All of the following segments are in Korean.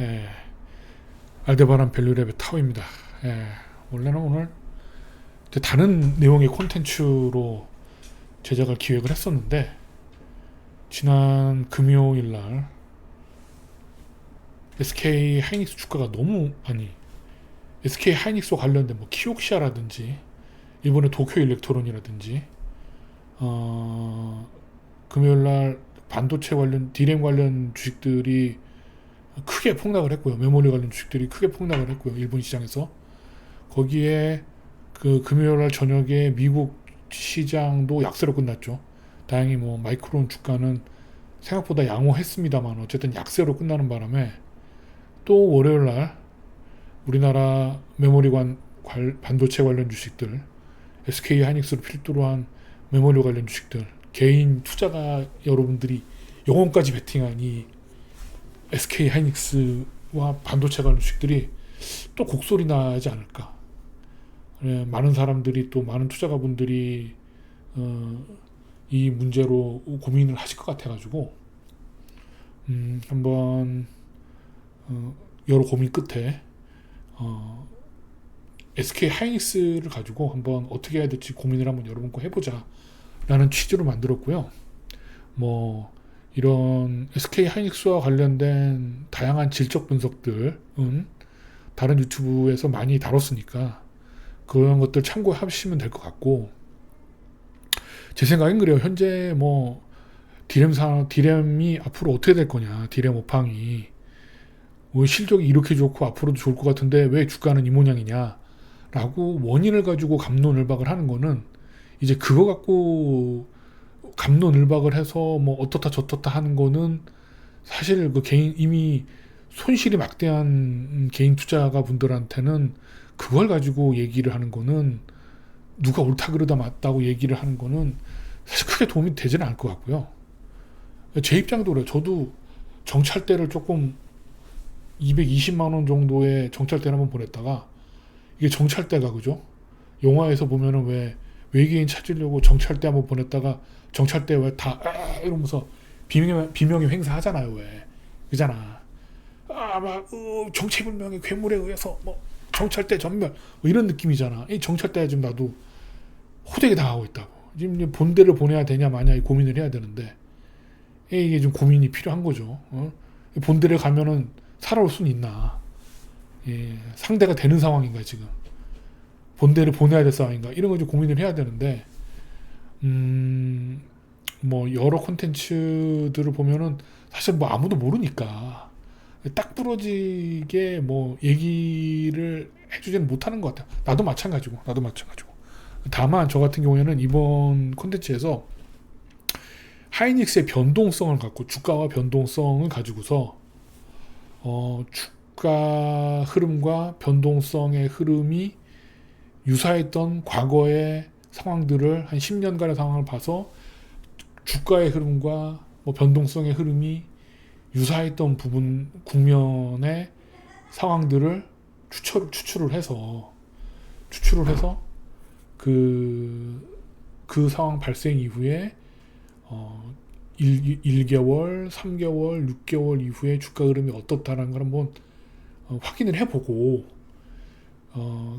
예, 알데바란 밸류랩의 타워입니다. 예, 원래는 오늘 다른 내용의 콘텐츠로 제작을 기획을 했었는데 지난 금요일 날 SK 하이닉스 주가가 너무 SK 하이닉스와 관련된 뭐 키옥시아라든지 일본의 도쿄 일렉트론이라든지 금요일 날 반도체 관련 디램 관련 주식들이 크게 폭락을 했고요. 메모리 관련 주식들이 크게 폭락을 했고요. 일본 시장에서. 거기에 그 금요일 날 저녁에 미국 시장도 약세로 끝났죠. 다행히 뭐 마이크론 주가는 생각보다 양호했습니다만 어쨌든 약세로 끝나는 바람에 또 월요일 날 우리나라 반도체 관련 주식들, SK 하이닉스를 필두로 한 메모리 관련 주식들, 개인 투자가 여러분들이 영혼까지 베팅한 이 SK 하이닉스와 반도체 관련 주식들이 또 곡소리 나지 않을까. 많은 사람들이 또 많은 투자가분들이 이 문제로 고민을 하실 것 같아가지고 한번 여러 고민 끝에 SK 하이닉스를 가지고 한번 어떻게 해야 될지 고민을 한번 여러분과 해보자 라는 취지로 만들었고요. 뭐 이런 SK 하이닉스와 관련된 다양한 질적 분석들은 다른 유튜브에서 많이 다뤘으니까 그런 것들 참고하시면 될 것 같고, 제 생각엔 그래요. 현재 뭐 디램이 앞으로 어떻게 될 거냐, 디램 오팡이 실적이 이렇게 좋고 앞으로도 좋을 것 같은데 왜 주가는 이 모양이냐 라고 원인을 가지고 갑론을박을 하는 거는 이제 그거 갖고 갑론을박을 해서 뭐 어떻다 저떻다 하는 거는 사실 그 개인 이미 손실이 막대한 개인 투자가 분들한테는 그걸 가지고 얘기를 하는 거는, 누가 옳다 그르다 맞다고 얘기를 하는 거는 사실 크게 도움이 되지는 않을 것 같고요. 제 입장도 그래요. 저도 정찰대를 조금 220만 원 정도의 정찰대를 한번 보냈다가, 이게 정찰대가 그죠? 영화에서 보면은 왜 외계인 찾으려고 정찰대 한번 보냈다가 정찰대 왜 다 이러면서 비명의 횡사하잖아요. 왜 그잖아. 정체불명의 괴물에 의해서 뭐 정찰대 전멸 뭐 이런 느낌이잖아. 이 정찰대 지금 나도 호되게 당하고 있다고. 지금 본대를 보내야 되냐 마냐 고민을 해야 되는데 이게 좀 고민이 필요한 거죠. 본대를 가면은 살아올 수는 있나? 예, 상대가 되는 상황인가 지금? 본대를 보내야 될 상황인가? 이런 거 좀 고민을 해야 되는데, 뭐 여러 콘텐츠들을 보면은 사실 뭐 아무도 모르니까 딱 부러지게 뭐 얘기를 해주지는 못하는 것 같아요. 나도 마찬가지고. 다만 저 같은 경우에는 이번 콘텐츠에서 하이닉스의 변동성을 갖고, 주가와 변동성을 가지고서 주가 흐름과 변동성의 흐름이 유사했던 과거의 상황들을 한 10년간의 상황을 봐서 주가의 흐름과 뭐 변동성의 흐름이 유사했던 부분 국면의 상황들을 추출을 해서 그 상황 발생 이후에 1개월, 3개월, 6개월 이후에 주가 흐름이 어떻다라는 걸 한번 확인을 해보고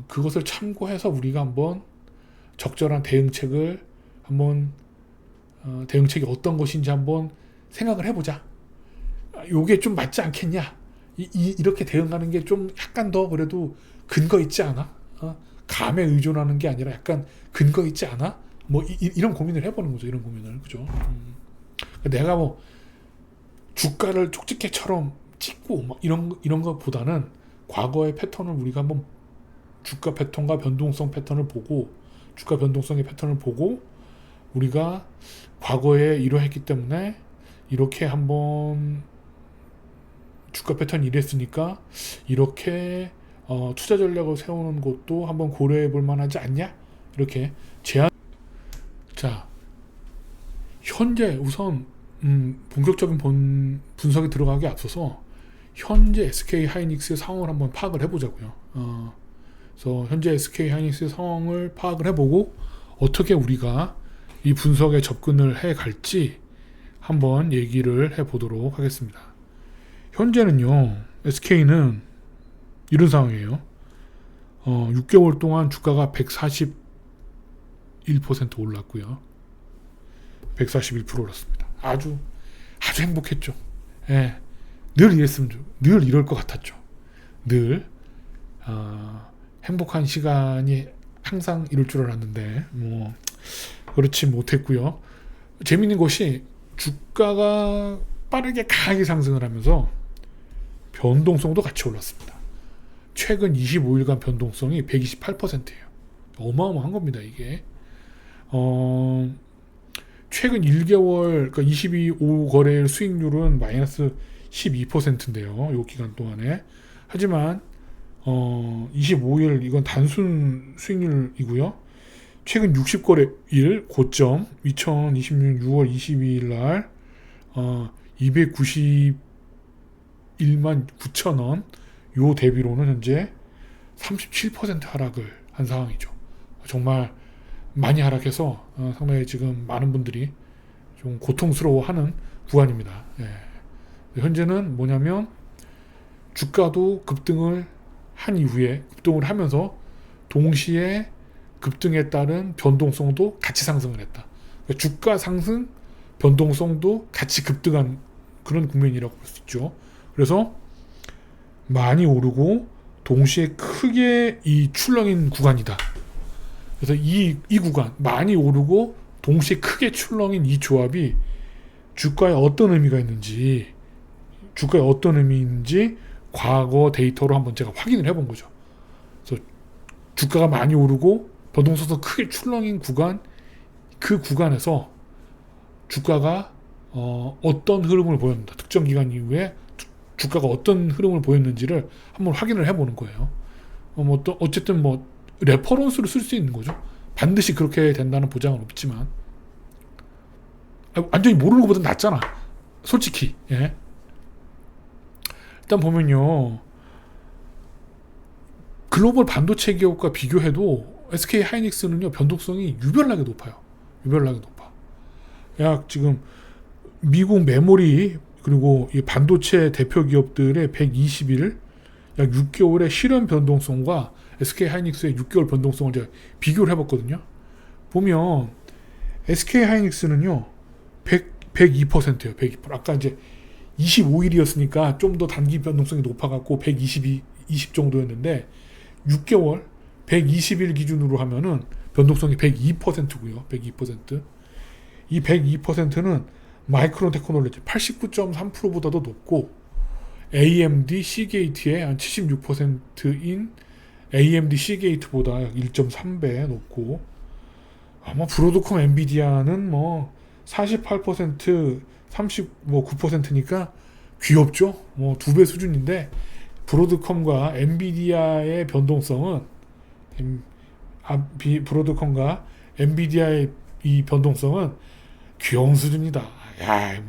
그것을 참고해서 우리가 한번 적절한 대응책을 대응책이 어떤 것인지 한번 생각을 해보자. 요게 좀 맞지 않겠냐? 이렇게 대응하는 게 좀 약간 더 그래도 근거 있지 않아? 감에 의존하는 게 아니라 약간 근거 있지 않아? 뭐 이런 고민을 해보는 거죠. 이런 고민을, 그죠? 내가 뭐 주가를 쪽집게처럼 찍고 막 이런 것보다는 과거의 패턴을 우리가 한번 주가 패턴과 변동성 패턴을 보고, 주가 변동성의 패턴을 보고, 우리가 과거에 이러했기 때문에 이렇게 한번 주가 패턴이 이랬으니까 이렇게 투자 전략을 세우는 것도 한번 고려해 볼 만하지 않냐? 이렇게 제안. 자, 현재 우선 본격적인 분석에 들어가기 앞서서 현재 SK 하이닉스의 상황을 한번 파악을 해보자고요. 그래서 현재 SK 하이닉스의 상황을 파악을 해보고 어떻게 우리가 이 분석에 접근을 해 갈지 한번 얘기를 해보도록 하겠습니다. 현재는요, SK는 이런 상황이에요. 6개월 동안 주가가 141% 올랐고요. 141% 올랐습니다. 아주 행복했죠. 예, 늘 이럴 것 같았죠. 늘 행복한 시간이 항상 이럴 줄 알았는데 뭐 그렇지 못했고요. 재밌는 것이 주가가 빠르게 강하게 상승을 하면서 변동성도 같이 올랐습니다. 최근 25일간 변동성이 128%예요. 어마어마한 겁니다, 이게. 최근 1개월, 그러니까 22호 거래일 수익률은 마이너스 12%인데요. 이 기간 동안에. 하지만 25일 이건 단순 수익률이고요. 최근 60거래일 고점 2026년 6월 22일 날 291만 9천원 요 대비로는 현재 37% 하락을 한 상황이죠. 정말 많이 하락해서 상당히 지금 많은 분들이 좀 고통스러워하는 구간입니다. 예. 현재는 뭐냐면 주가도 급등을 한 이후에 급등을 하면서 동시에 급등에 따른 변동성도 같이 상승을 했다. 그러니까 주가 상승, 변동성도 같이 급등한 그런 국면이라고 볼 수 있죠. 그래서 많이 오르고 동시에 크게 이 출렁인 구간이다. 그래서 이 구간 많이 오르고 동시에 크게 출렁인 이 조합이 주가에 어떤 의미가 있는지 과거 데이터로 한번 제가 확인을 해본 거죠. 그래서 주가가 많이 오르고 변동성도 크게 출렁인 구간, 그 구간에서 주가가 어떤 흐름을 보였는가, 특정 기간 이후에 주가가 어떤 흐름을 보였는지를 한번 확인을 해보는 거예요. 어쨌든 레퍼런스로 쓸 수 있는 거죠. 반드시 그렇게 된다는 보장은 없지만 완전히 모르는 것보다 낫잖아, 솔직히. 예. 일단 보면요, 글로벌 반도체 기업과 비교해도 SK 하이닉스는요 변동성이 유별나게 높아요. 약 지금 미국 메모리 그리고 이 반도체 대표 기업들의 120일 약 6개월의 실현 변동성과 SK 하이닉스의 6개월 변동성을 제가 비교를 해봤거든요. 보면 SK 하이닉스는요 102%예요. 102%. 아까 이제 25일이었으니까 좀 더 단기 변동성이 높아갖고 20 정도였는데 6개월 120일 기준으로 하면은 변동성이 102%고요. 102%. 이 102%는 마이크론 테크놀로지 89.3%보다도 높고 AMD Cgate의 한 76%인 AMD Cgate보다 1.3배 높고 아마 브로드컴 엔비디아는 48% 39%니까 귀엽죠. 2배 수준인데 브로드컴과 엔비디아의 변동성은 브로드컴과 엔비디아의 이 변동성은 귀여운 수준이다. 야,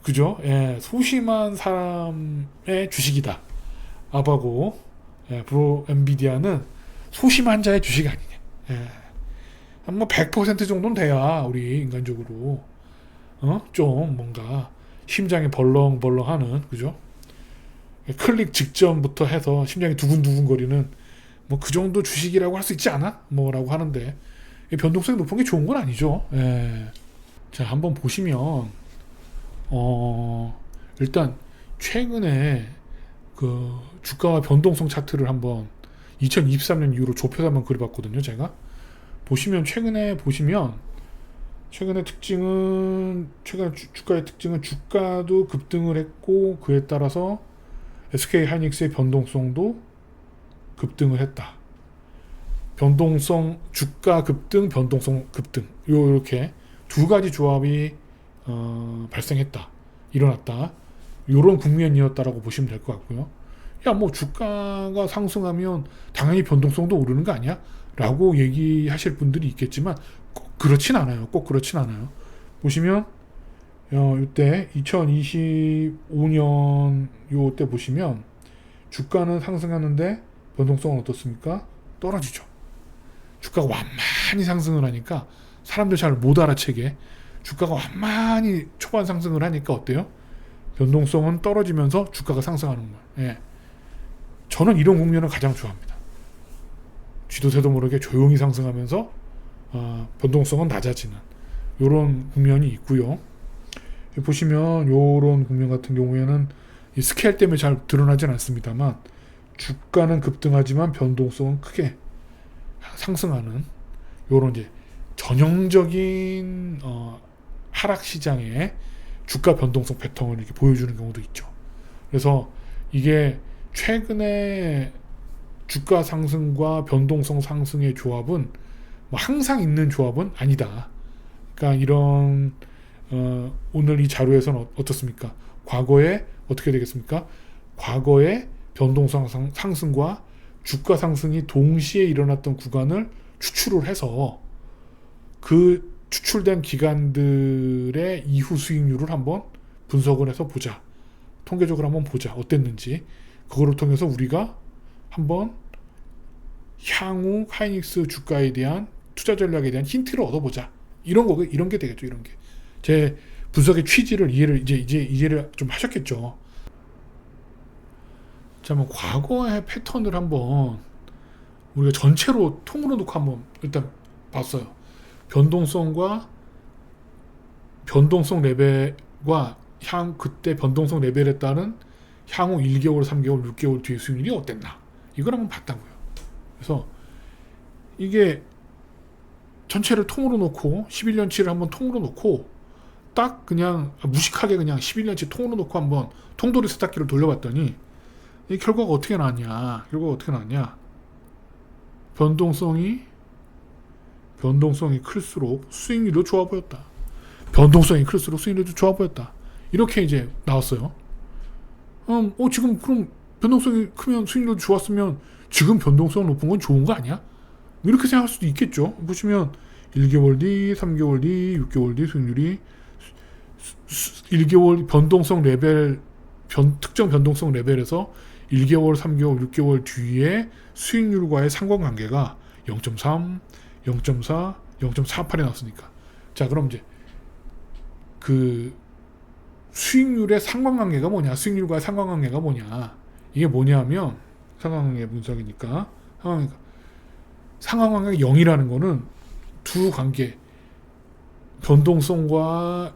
그죠? 예, 소심한 사람의 주식이다. 아바고, 엔비디아는 소심한 자의 주식 아니냐. 예. 100% 정도는 돼야 우리 인간적으로 좀 뭔가 심장이 벌렁벌렁하는, 그죠? 클릭 직전부터 해서 심장이 두근두근거리는 그 정도 주식이라고 할 수 있지 않아? 라고 하는데 변동성이 높은 게 좋은 건 아니죠. 예. 자, 한번 보시면 일단 최근에 그 주가와 변동성 차트를 한번 2023년 이후로 좁혀서 한번 그려봤거든요. 제가 최근에 주가의 특징은 주가도 급등을 했고 그에 따라서 SK 하이닉스의 변동성도 급등을 했다. 변동성 주가 급등, 변동성 급등, 이렇게 두 가지 조합이 일어났다. 이런 국면이었다라고 보시면 될 것 같고요. 주가가 상승하면 당연히 변동성도 오르는 거 아니야? 라고 얘기하실 분들이 있겠지만 꼭 그렇진 않아요. 보시면 이때 2025년 요때 보시면 주가는 상승하는데 변동성은 어떻습니까? 떨어지죠. 주가가 완만히 상승을 하니까 사람들 잘 못 알아채게 주가가 완만히 초반 상승을 하니까 어때요? 변동성은 떨어지면서 주가가 상승하는 거예요. 예. 저는 이런 국면을 가장 좋아합니다. 쥐도 새도 모르게 조용히 상승하면서 변동성은 낮아지는 이런 국면이 있고요. 보시면 이런 국면 같은 경우에는 이 스케일 때문에 잘 드러나진 않습니다만 주가는 급등하지만 변동성은 크게 상승하는 이런 이제 전형적인 하락 시장의 주가 변동성 패턴을 이렇게 보여주는 경우도 있죠. 그래서 이게 최근에 주가 상승과 변동성 상승의 조합은 뭐 항상 있는 조합은 아니다. 그러니까 이런 오늘 이 자료에서는 어떻습니까? 과거에 어떻게 되겠습니까? 과거에 변동성 상승과 주가 상승이 동시에 일어났던 구간을 추출을 해서 그 추출된 기간들의 이후 수익률을 한번 분석을 해서 보자. 통계적으로 한번 보자. 어땠는지. 그거를 통해서 우리가 한번 향후 하이닉스 주가에 대한 투자 전략에 대한 힌트를 얻어보자. 이런 게 되겠죠. 이런 게. 제 분석의 취지를 이해를 좀 하셨겠죠. 자, 뭐 과거의 패턴을 한번 우리가 전체로 통으로 놓고 한번 일단 봤어요. 변동성과 변동성 레벨과 그때 변동성 레벨에 따른 향후 1개월, 3개월, 6개월 뒤의 수익률이 어땠나 이걸 한번 봤다고요. 그래서 이게 전체를 통으로 놓고 11년치를 한번 통으로 놓고 딱 그냥 무식하게 그냥 11년치 통으로 놓고 한번 통돌이 세탁기를 돌려봤더니 이 결과가 어떻게 나왔냐. 변동성이 클수록 수익률도 좋아 보였다. 변동성이 클수록 수익률도 좋아 보였다. 이렇게 이제 나왔어요. 지금 그럼 변동성이 크면 수익률도 좋았으면 지금 변동성 높은 건 좋은 거 아니야? 이렇게 생각할 수도 있겠죠. 보시면 1개월 뒤, 3개월 뒤, 6개월 뒤 수익률이 1개월 변동성 레벨 특정 변동성 레벨에서 1개월, 3개월, 6개월 뒤에 수익률과의 상관관계가 0.3, 0.4, 0.48에 나왔으니까. 자, 그럼 이제 그 수익률의 상관관계가 뭐냐? 수익률과의 상관관계가 뭐냐? 이게 뭐냐면 상관관계 분석이니까 상관관계가 0이라는 거는 두 관계 변동성과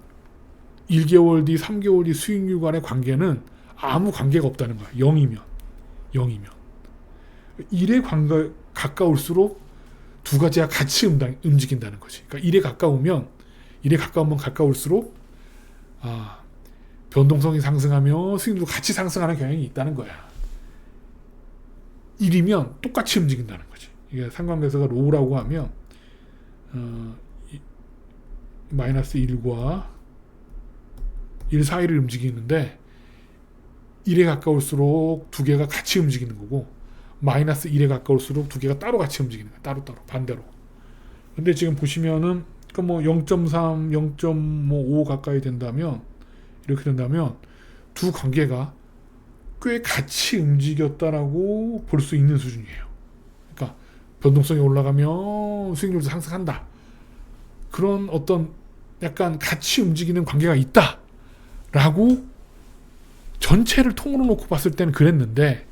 1개월 뒤, 3개월 뒤 수익률 간의 관계는 아무 관계가 없다는 거야. 0이면 1에 가까울수록 두 가지가 같이 움직인다는 거지. 그러니까 1에 가까우면 가까울수록 변동성이 상승하며 수익률도 같이 상승하는 경향이 있다는 거야. 1이면 똑같이 움직인다는 거지. 이게 상관계수가 로우라고 하면 마이너스 1과 1 사이를 움직이는데 1에 가까울수록 두 개가 같이 움직이는 거고 마이너스 1에 가까울수록 두 개가 따로 같이 움직이는 거야. 따로 반대로. 근데 지금 보시면은 뭐 0.3, 0.5 가까이 된다면 이렇게 된다면 두 관계가 꽤 같이 움직였다라고 볼 수 있는 수준이에요. 그러니까 변동성이 올라가면 수익률도 상승한다. 그런 어떤 약간 같이 움직이는 관계가 있다라고 전체를 통으로 놓고 봤을 때는 그랬는데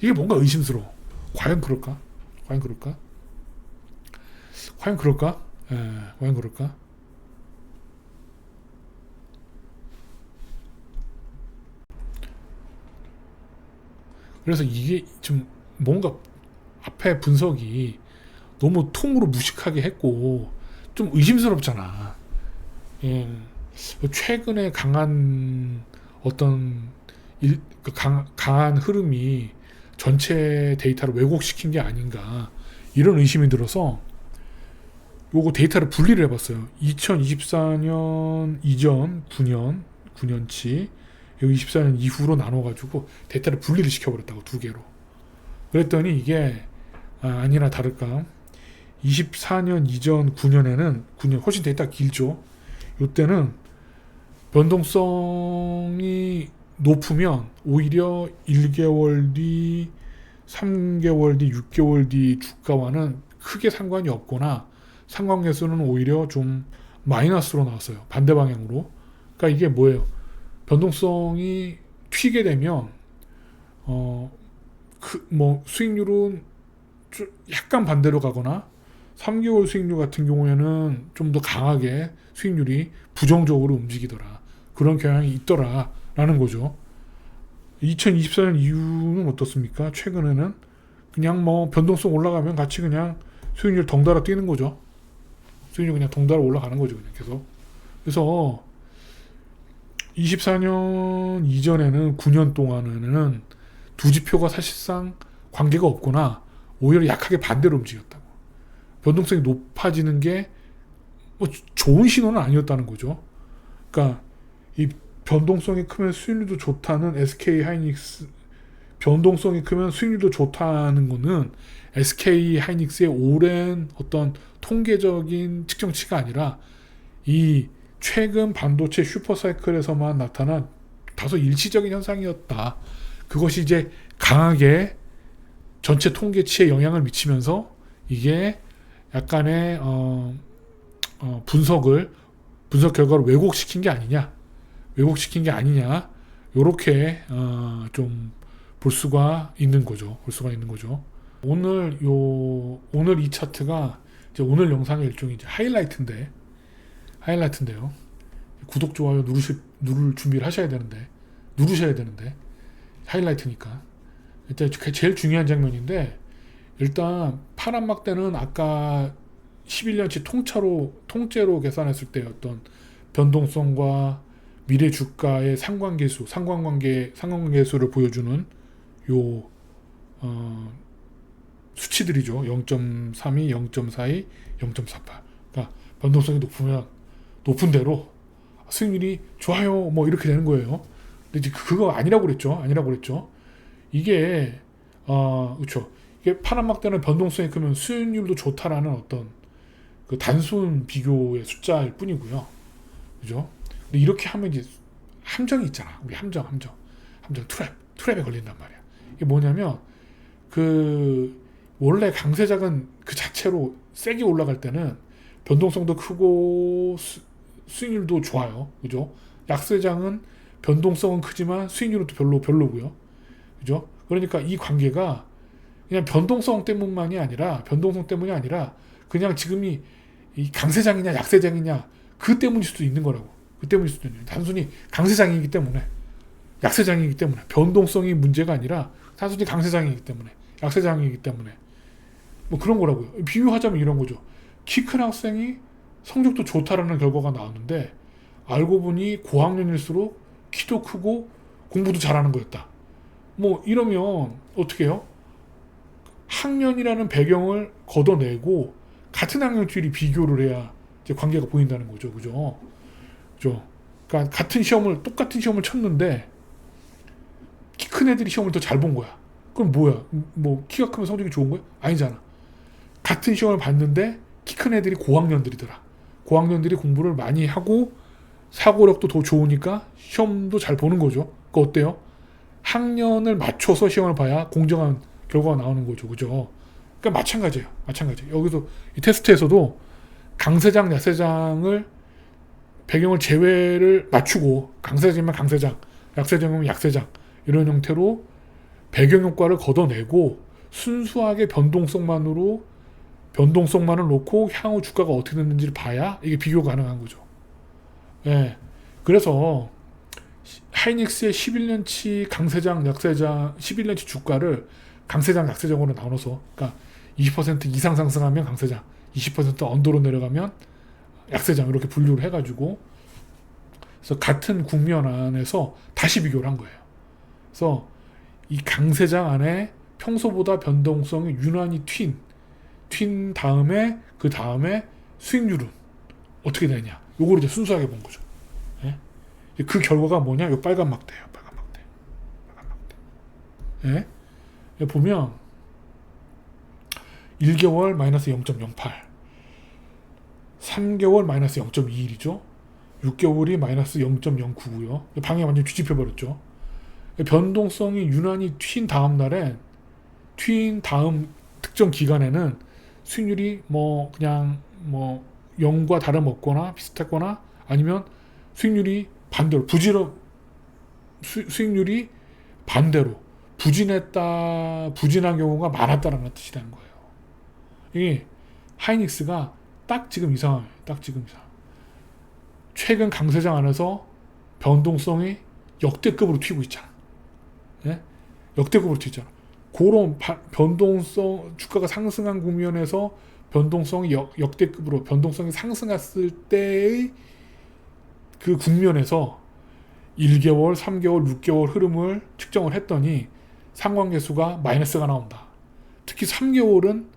이게 뭔가 의심스러워. 과연 그럴까? 그래서 이게 좀 뭔가 앞에 분석이 너무 통으로 무식하게 했고 좀 의심스럽잖아. 최근에 강한 어떤 강한 흐름이 전체 데이터를 왜곡시킨 게 아닌가 이런 의심이 들어서 요거 데이터를 분리를 해봤어요. 2024년 이전 9년치 24년 이후로 나눠가지고 데이터를 분리를 시켜버렸다고 두 개로. 그랬더니 이게 아니나 다를까 24년 이전 9년 훨씬 데이터가 길죠. 이때는 변동성이 높으면 오히려 1개월 뒤, 3개월 뒤, 6개월 뒤 주가와는 크게 상관이 없거나 상관계수는 오히려 좀 마이너스로 나왔어요. 반대 방향으로. 그러니까 이게 뭐예요? 변동성이 튀게 되면 수익률은 약간 반대로 가거나 3개월 수익률 같은 경우에는 좀 더 강하게 수익률이 부정적으로 움직이더라. 그런 경향이 있더라. 라는 거죠. 2024년 이후는 어떻습니까? 최근에는 그냥 변동성 올라가면 같이 그냥 수익률 덩달아 뛰는 거죠. 수익률 그냥 덩달아 올라가는 거죠. 그냥 계속. 그래서 24년 이전에는 9년 동안에는 두 지표가 사실상 관계가 없구나. 오히려 약하게 반대로 움직였다고. 변동성이 높아지는 게 좋은 신호는 아니었다는 거죠. 그러니까 이 변동성이 크면 수익률도 좋다는 SK 하이닉스, 변동성이 크면 수익률도 좋다는 거는 SK 하이닉스의 오랜 어떤 통계적인 측정치가 아니라 이 최근 반도체 슈퍼사이클에서만 나타난 다소 일시적인 현상이었다. 그것이 이제 강하게 전체 통계치에 영향을 미치면서 이게 약간의 분석 결과를 왜곡시킨 게 아니냐, 요렇게 좀 볼 수가 있는 거죠. 오늘 이 차트가 이제 오늘 영상의 일종의 이제 하이라이트인데요. 구독 좋아요 누를 준비를 누르셔야 되는데 하이라이트니까 일단 제일 중요한 장면인데, 일단 파란 막대는 아까 11년치 통째로 계산했을 때 어떤 변동성과 미래 주가의 상관관계수를 보여주는 요 수치들이죠. 0.32, 0.42, 0.48. 그러니까 변동성이 높은 대로 수익률이 좋아요. 이렇게 되는 거예요. 근데 이제 그거 아니라고 그랬죠. 이게 그렇죠. 이게 파란 막대는 변동성이 크면 수익률도 좋다라는 어떤 그 단순 비교의 숫자일 뿐이고요. 그죠? 근데 이렇게 하면 이제 함정이 있잖아. 우리 함정 트랩에 걸린단 말이야. 이게 뭐냐면 원래 강세작은 그 자체로 세게 올라갈 때는 변동성도 크고 수익률도 좋아요. 그죠? 약세장은 변동성은 크지만 수익률은 또 별로고요. 그죠? 그러니까 이 관계가 그냥 변동성 때문이 아니라 그냥 지금이 이 강세장이냐 약세장이냐 그 때문일 수도 있는 거라고. 단순히 강세장이기 때문에, 약세장이기 때문에, 변동성이 문제가 아니라 단순히 강세장이기 때문에, 약세장이기 때문에 그런 거라고요. 비유하자면 이런 거죠. 키 큰 학생이 성적도 좋다라는 결과가 나왔는데 알고 보니 고학년일수록 키도 크고 공부도 잘하는 거였다. 이러면 어떻게 해요? 학년이라는 배경을 걷어내고 같은 학년끼리 비교를 해야 이제 관계가 보인다는 거죠. 그죠? 그러니까 똑같은 시험을 쳤는데 키 큰 애들이 시험을 더 잘 본 거야. 그럼 뭐야? 키가 크면 성적이 좋은 거야? 아니잖아. 같은 시험을 봤는데 키 큰 애들이 고학년들이더라. 고학년들이 공부를 많이 하고 사고력도 더 좋으니까 시험도 잘 보는 거죠. 그거 어때요? 학년을 맞춰서 시험을 봐야 공정한 결과가 나오는 거죠. 그죠? 그러니까 마찬가지예요. 여기서 이 테스트에서도 강세장, 약세장을 배경을 제외를 맞추고, 강세장이면 강세장, 약세장이면 약세장, 이런 형태로 배경 효과를 걷어내고 순수하게 변동성만을 놓고 향후 주가가 어떻게 됐는지를 봐야 이게 비교 가능한 거죠. 예. 그래서 하이닉스의 11년치 강세장, 약세장, 11년치 주가를 강세장, 약세장으로 나눠서, 그러니까 20% 이상 상승하면 강세장, 20% 언더로 내려가면 약세장, 이렇게 분류를 해가지고, 그래서 같은 국면 안에서 다시 비교를 한 거예요. 그래서 이 강세장 안에 평소보다 변동성이 유난히 튄 다음에 그 다음에 수익률은 어떻게 되냐, 요거를 이제 순수하게 본 거죠. 예? 그 결과가 뭐냐? 요 빨간 막대예요. 빨간 막대. 예? 보면 1개월 마이너스 0.08, 3개월 마이너스 0.21이죠. 6개월이 마이너스 0.09고요. 방향이 완전 뒤집혀 버렸죠. 변동성이 유난히 튄 다음 특정 기간에는 수익률이 그냥 0과 다름없거나 비슷했거나, 아니면 수익률이 반대로 수익률이 반대로 부진한 경우가 많았다는 뜻이라는 거예요. 이게 하이닉스가 딱 지금 이 상황이에요. 딱 지금 이 상황. 최근 강세장 안에서 변동성이 역대급으로 튀고 있잖아. 예? 역대급으로 튀잖아. 그런 변동성, 주가가 상승한 국면에서 변동성이 역대급으로 변동성이 상승했을 때의 그 국면에서 1개월, 3개월, 6개월 흐름을 측정을 했더니 상관계수가 마이너스가 나온다. 특히 3개월은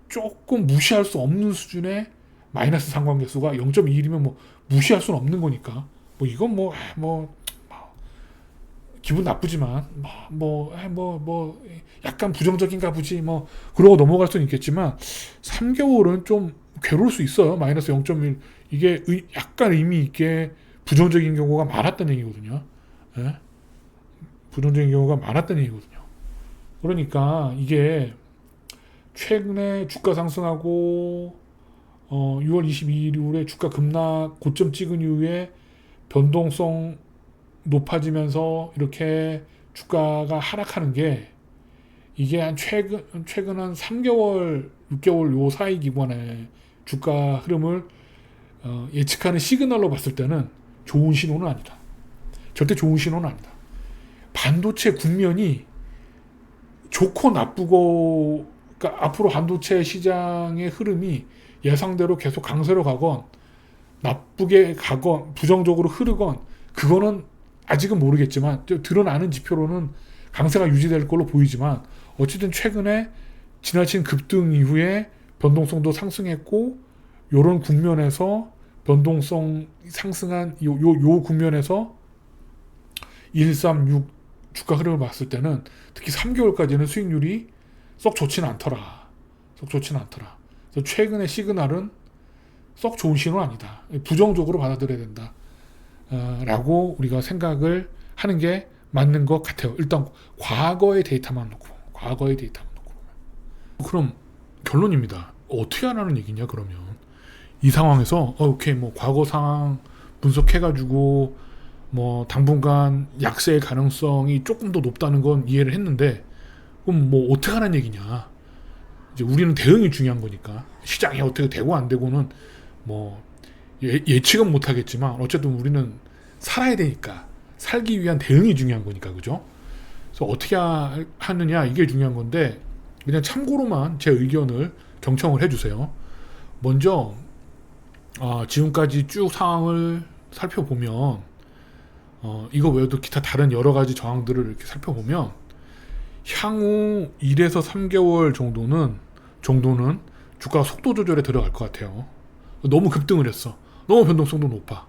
조금 무시할 수 없는 수준의 마이너스 상관계수가 0.21이면 뭐 무시할 수는 없는 거니까 뭐 이건 뭐 기분 나쁘지만 약간 부정적인가 보지 뭐 그러고 넘어갈 수는 있겠지만 3개월은 좀 괴로울 수 있어요. 마이너스 0.1 이게 약간 의미 있게 부정적인 경우가 많았던 얘기거든요. 예? 부정적인 경우가 많았던 얘기거든요. 그러니까 이게 최근에 주가 상승하고 6월 22일 이후에 주가 급락 고점 찍은 이후에 변동성 높아지면서 이렇게 주가가 하락하는 게 이게 한 최근 한 3개월, 6개월 요 사이 기간에 주가 흐름을 예측하는 시그널로 봤을 때는 좋은 신호는 아니다. 절대 좋은 신호는 아니다. 반도체 국면이 좋고 나쁘고 그러니까 앞으로 반도체 시장의 흐름이 예상대로 계속 강세로 가건 나쁘게 가건 부정적으로 흐르건 그거는 아직은 모르겠지만 드러나는 지표로는 강세가 유지될 걸로 보이지만 어쨌든 최근에 지나친 급등 이후에 변동성도 상승했고 요런 국면에서 변동성 상승한 요 국면에서 136 주가 흐름을 봤을 때는 특히 3개월까지는 수익률이 썩 좋지는 않더라. 그래서 최근의 시그널은 썩 좋은 신호는 아니다. 부정적으로 받아들여야 된다. 라고 우리가 생각을 하는 게 맞는 것 같아요. 일단 과거의 데이터만 놓고 그럼 결론입니다. 어떻게 하라는 얘기냐 그러면 이 상황에서 오케이 뭐 과거 상황 분석해가지고 뭐 당분간 약세의 가능성이 조금 더 높다는 건 이해를 했는데 그럼 뭐 어떻게 하라는 얘기냐. 이제 우리는 대응이 중요한 거니까 시장이 어떻게 되고 안 되고는 뭐 예측은 못하겠지만 어쨌든 우리는 살아야 되니까 살기 위한 대응이 중요한 거니까 그죠? 그래서 어떻게 하느냐 이게 중요한 건데 그냥 참고로만 제 의견을 경청을 해주세요. 먼저 지금까지 쭉 상황을 살펴보면 이거 외에도 기타 다른 여러 가지 저항들을 이렇게 살펴보면 향후 1에서 3개월 정도는 주가 속도 조절에 들어갈 것 같아요. 너무 급등을 했어. 너무 변동성도 높아.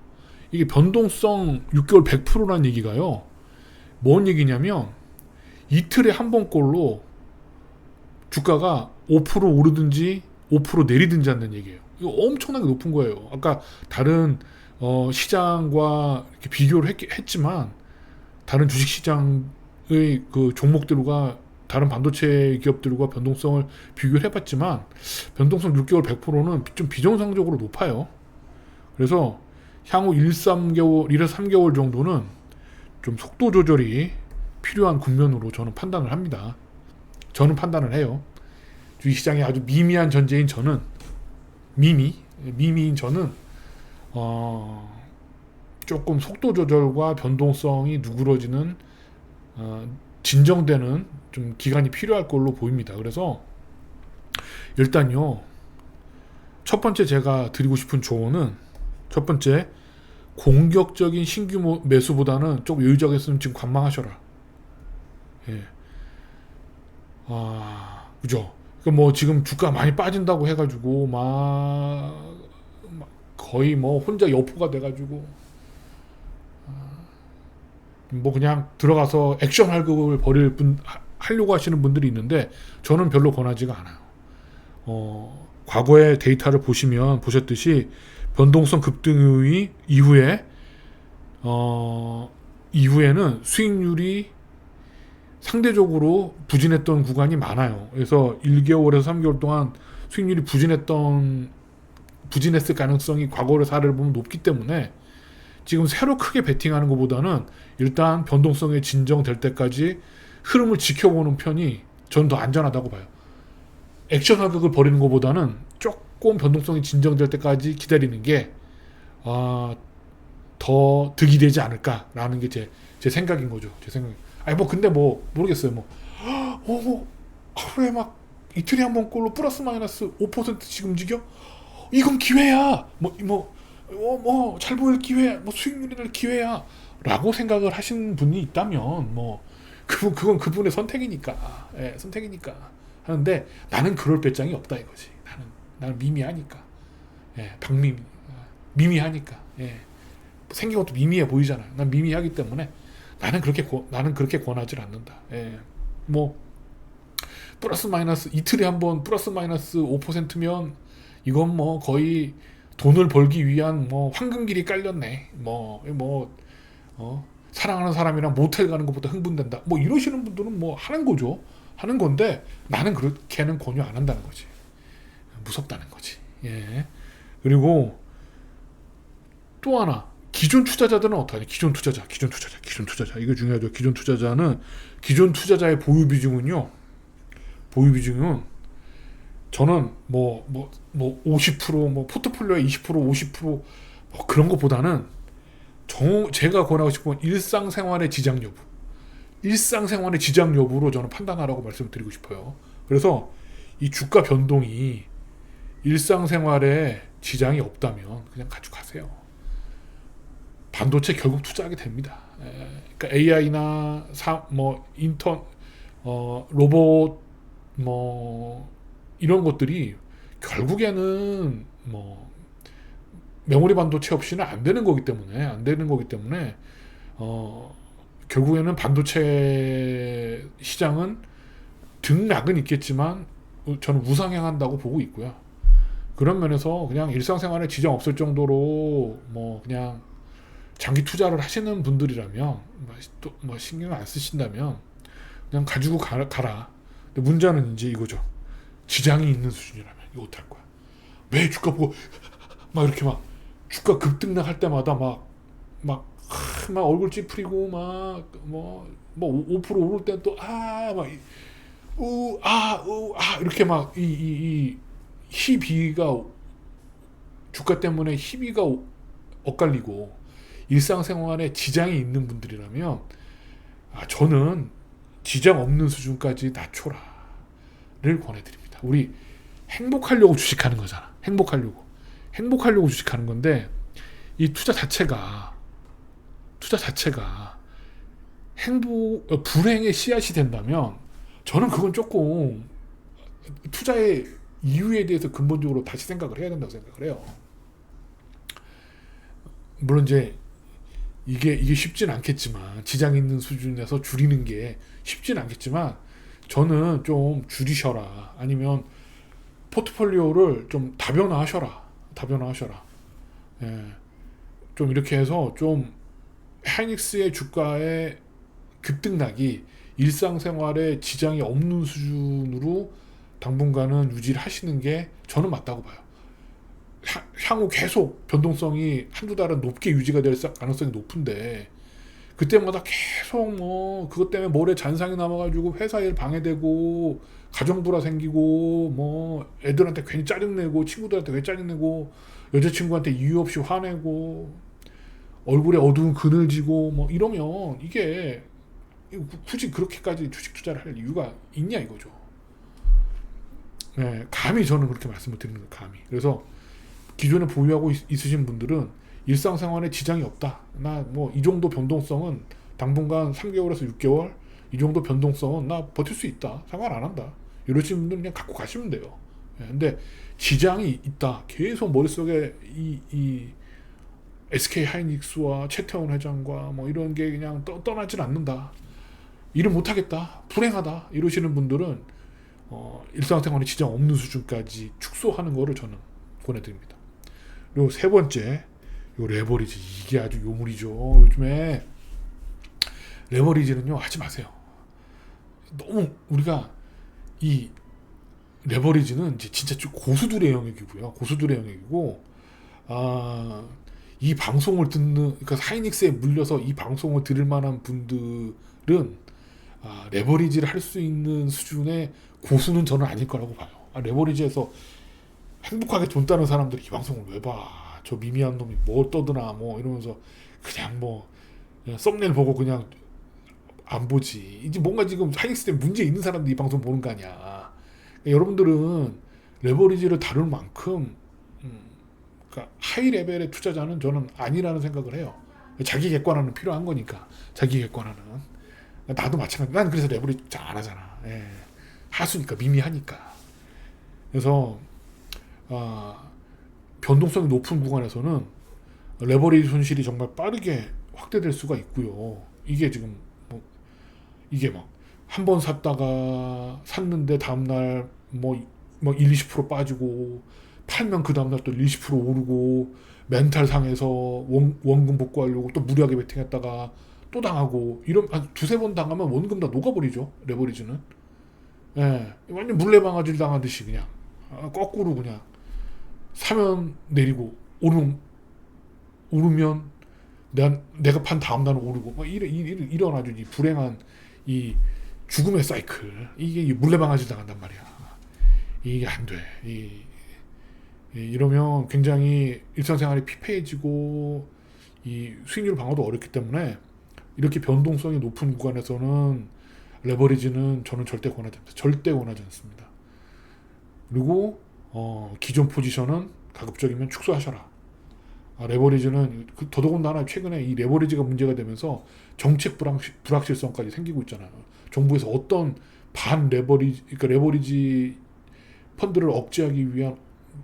이게 변동성 6개월 100%라는 얘기가요. 뭔 얘기냐면 이틀에 한 번꼴로 주가가 5% 오르든지 5% 내리든지 하는 얘기예요. 이거 엄청나게 높은 거예요. 아까 다른 시장과 이렇게 비교를 했지만 다른 주식시장의 그 종목들과 다른 반도체 기업들과 변동성을 비교를 해봤지만 변동성 6개월 100%는 좀 비정상적으로 높아요. 그래서 향후 1에서 3개월 정도는 좀 속도 조절이 필요한 국면으로 저는 판단을 합니다. 저는 판단을 해요. 주식시장이 아주 미미한 전제인 저는 미미인 저는 조금 속도 조절과 변동성이 누그러지는 진정되는 좀 기간이 필요할 걸로 보입니다. 그래서 일단요 첫 번째 제가 드리고 싶은 조언은 첫 번째 공격적인 신규 매수보다는 좀 여유적이었으면 지금 관망하셔라. 예. 그죠? 뭐 지금 주가 많이 빠진다고 해가지고 거의 뭐 혼자 여포가 돼가지고 뭐 그냥 들어가서 액션 활극을 하려고 하시는 분들이 있는데 저는 별로 권하지가 않아요. 과거의 데이터를 보셨듯이 변동성 급등 이후에는 수익률이 상대적으로 부진했던 구간이 많아요. 그래서 1개월에서 3개월 동안 수익률이 부진했을 가능성이 과거의 사례를 보면 높기 때문에 지금 새로 크게 베팅하는 것보다는 일단 변동성이 진정될 때까지 흐름을 지켜보는 편이 저는 더 안전하다고 봐요. 액션 하극을 벌이는 것보다는 조금 변동성이 진정될 때까지 기다리는 게 더 득이 되지 않을까라는 게 제 생각인 거죠. 제 생각. 아니 뭐 근데 뭐 모르겠어요. 뭐 하루에 막 이틀에 한 번 꼴로 플러스 마이너스 5%씩 움직여? 이건 기회야. 잘 보일 기회, 뭐 수익률이 날 기회야. 라고 생각을 하시는 분이 있다면 뭐 그건 그분의 선택이니까. 예, 선택이니까 하는데 나는 그럴 배짱이 없다 이거지. 나는 미미하니까. 예, 미미하니까. 예. 생긴 것도 미미해 보이잖아요. 난 미미하기 때문에 나는 그렇게 권하지 않는다. 예. 뭐 플러스 마이너스 이틀에 한 번 플러스 마이너스 5%면 이건 뭐 거의 돈을 벌기 위한 뭐 황금길이 깔렸네. 사랑하는 사람이랑 모텔 가는 것보다 흥분된다. 뭐 이러시는 분들은 뭐 하는 거죠. 하는 건데 나는 그렇게는 권유 안 한다는 거지. 무섭다는 거지. 예. 그리고 또 하나 기존 투자자들은 어떡하냐? 기존 투자자 이거 중요하죠. 기존 투자자의 보유 비중은 저는 뭐 50%, 뭐 포트폴리오의 20%, 50% 뭐 그런 것보다는 제가 권하고 싶은 건 일상생활의 지장 여부로 저는 판단하라고 말씀드리고 싶어요. 그래서 이 주가 변동이 일상생활에 지장이 없다면 그냥 가져가세요. 반도체 결국 투자하게 됩니다. 그러니까 AI나 로봇 이런 것들이 결국에는 메모리 반도체 없이는 안 되는 거기 때문에 결국에는 반도체 시장은 등락은 있겠지만 저는 우상향한다고 보고 있고요. 그런 면에서 그냥 일상생활에 지장 없을 정도로 그냥 장기 투자를 하시는 분들이라면 또 신경 안 쓰신다면 그냥 가지고 가라. 근데 문제는 이제 이거죠. 지장이 있는 수준이라면 이거 어떡할 거야? 매 주가 보고 이렇게 주가 급등락할 때마다 막 얼굴 찌푸리고 5% 오를 땐 또 이렇게 이 희비가 주가 때문에 희비가 엇갈리고 일상생활에 지장이 있는 분들이라면 저는 지장 없는 수준까지 낮춰라를 권해드립니다. 우리 행복하려고 주식하는 거잖아. 행복하려고 주식하는 건데 이 투자 자체가 불행의 씨앗이 된다면 저는 그건 조금 투자의 이유에 대해서 근본적으로 다시 생각을 해야 된다고 생각을 해요. 물론 이제 이게 쉽진 않겠지만 지장 있는 수준에서 줄이는 게 쉽진 않겠지만 저는 좀 줄이셔라. 아니면 포트폴리오를 좀 다변화하셔라. 예. 좀 이렇게 해서 좀 하이닉스의 주가의 급등락이 일상생활에 지장이 없는 수준으로 당분간은 유지를 하시는 게 저는 맞다고 봐요. 향후 계속 변동성이 한두 달은 높게 유지가 될 가능성이 높은데 그때마다 계속 그것 때문에 모래 잔상이 남아가지고 회사 일 방해되고 가정불화 생기고 애들한테 괜히 짜증내고 친구들한테 왜 짜증내고 여자친구한테 이유 없이 화내고 얼굴에 어두운 그늘지고 이러면 이게 굳이 그렇게까지 주식 투자를 할 이유가 있냐 이거죠. 네, 감히 저는 그렇게 말씀을 드리는 거예요. 감히. 그래서 기존에 보유하고 있으신 분들은 일상생활에 지장이 없다. 나 이 정도 변동성은 당분간 3개월에서 6개월 이 정도 변동성은 나 버틸 수 있다. 상관 안 한다. 이러신 분들은 그냥 갖고 가시면 돼요. 근데 지장이 있다. 계속 머릿속에 이 SK 하이닉스와 최태원 회장과 이런 게 그냥 떠나질 않는다. 일을 못하겠다. 불행하다. 이러시는 분들은 일상생활에 지장 없는 수준까지 축소하는 거를 저는 권해드립니다. 그리고 세 번째, 요 레버리지. 이게 아주 요물이죠. 요즘에 레버리지는요 하지 마세요. 너무 우리가 이 레버리지는 이제 진짜 좀 고수들의 영역이고요. 이 방송을 듣는, 그러니까 하이닉스에 물려서 이 방송을 들을 만한 분들은 레버리지를 할 수 있는 수준의 고수는 저는 아닐 거라고 봐요. 레버리지에서 행복하게 돈 따는 사람들이 이 방송을 왜 봐? 저 미미한 놈이 뭐 떠드나 뭐 이러면서 그냥 뭐 그냥 썸네일 보고 그냥 안 보지. 이제 뭔가 지금 하이닉스 때문에 문제 있는 사람들이 이 방송 보는 거 아니야. 그러니까 여러분들은 레버리지를 다룰 만큼 그러니까 하이 레벨의 투자자는 저는 아니라는 생각을 해요. 자기 객관화는 필요한 거니까. 자기 객관화는. 나도 마찬가지. 난 그래서 레버리지 잘 안 하잖아. 예. 하수니까 미미하니까. 그래서 변동성이 높은 구간에서는 레버리지 손실이 정말 빠르게 확대될 수가 있고요. 이게 지금 뭐 이게 막 한 번 샀는데 다음날 뭐 1, 20% 빠지고 팔면 그 다음날 또 1, 20% 오르고 멘탈 상해서 원금 복구하려고 또 무리하게 베팅했다가 또 당하고 이런 한 두세 번 당하면 원금 다 녹아버리죠. 레버리지는. 예, 완전 물레방아질 당하듯이 그냥 거꾸로 그냥 사면 내리고 오르면 내가 판 다음 날은 오르고 막 이런 아주 이 불행한 이 죽음의 사이클 이게 물레방아질 당한단 말이야. 이게 안 돼. 이러면 굉장히 일상생활이 피폐해지고 이 수익률 방어도 어렵기 때문에 이렇게 변동성이 높은 구간에서는 레버리지는 저는 절대 권하지 않습니다. 절대 권하지 않습니다. 그리고 기존 포지션은 가급적이면 축소하셔라. 레버리지는 더더군다나 최근에 이 레버리지가 문제가 되면서 정책 불확실성까지 생기고 있잖아요. 정부에서 어떤 그러니까 레버리지 펀드를 억제하기 위한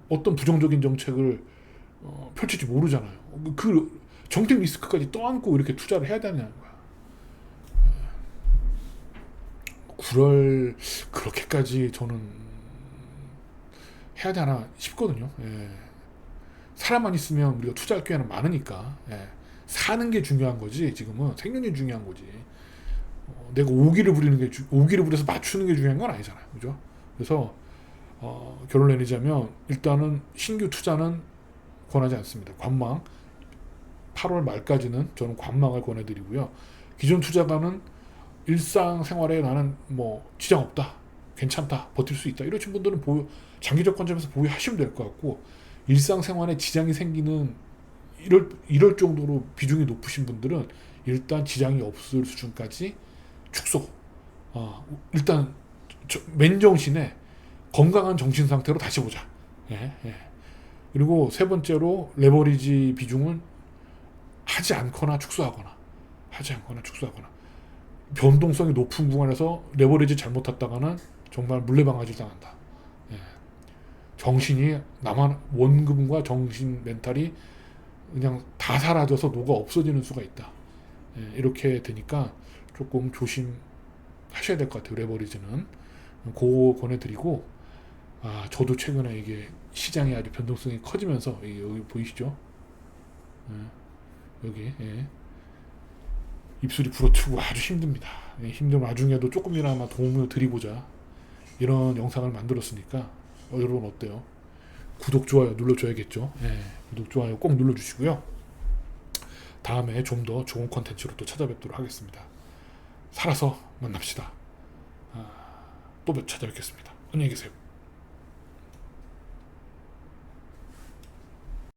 어떤 부정적인 정책을 펼칠지 모르잖아요. 그 정책 리스크까지 떠안고 이렇게 투자를 해야 되냐는 거야. 그렇게까지 저는 해야 되나 싶거든요. 예. 사람만 있으면 우리가 투자할 기회는 많으니까. 예. 사는 게 중요한 거지. 지금은 생존이 중요한 거지. 내가 오기를 부려서 맞추는 게 중요한 건 아니잖아요. 그죠? 그래서 결론을 내리자면 일단은 신규 투자는 권하지 않습니다. 관망 8월 말까지는 저는 관망을 권해드리고요. 기존 투자가는 일상생활에 나는 뭐 지장 없다, 괜찮다, 버틸 수 있다 이러신 분들은 장기적 관점에서 보유하시면 될 것 같고 일상생활에 지장이 생기는 이럴 정도로 비중이 높으신 분들은 일단 지장이 없을 수준까지 축소. 일단 맨정신에 건강한 정신 상태로 다시 보자. 예, 예. 그리고 세 번째로 레버리지 비중은 하지 않거나 축소하거나 변동성이 높은 구간에서 레버리지 잘못 탔다가는 정말 물레방아질 당한다. 예. 정신이 원금과 정신 멘탈이 그냥 다 사라져서 녹아 없어지는 수가 있다. 예, 이렇게 되니까 조금 조심하셔야 될 것 같아요. 레버리지는 그거 권해드리고 저도 최근에 이게 시장이 아주 변동성이 커지면서 여기 보이시죠? 예, 여기 입술이 부러뜨고 아주 힘듭니다. 힘든 와중에도 조금이나마 도움을 드리고자 이런 영상을 만들었으니까 여러분 어때요? 구독, 좋아요 눌러줘야겠죠? 구독, 좋아요 꼭 눌러주시고요. 다음에 좀 더 좋은 컨텐츠로 또 찾아뵙도록 하겠습니다. 살아서 만납시다. 또 찾아뵙겠습니다. 안녕히 계세요.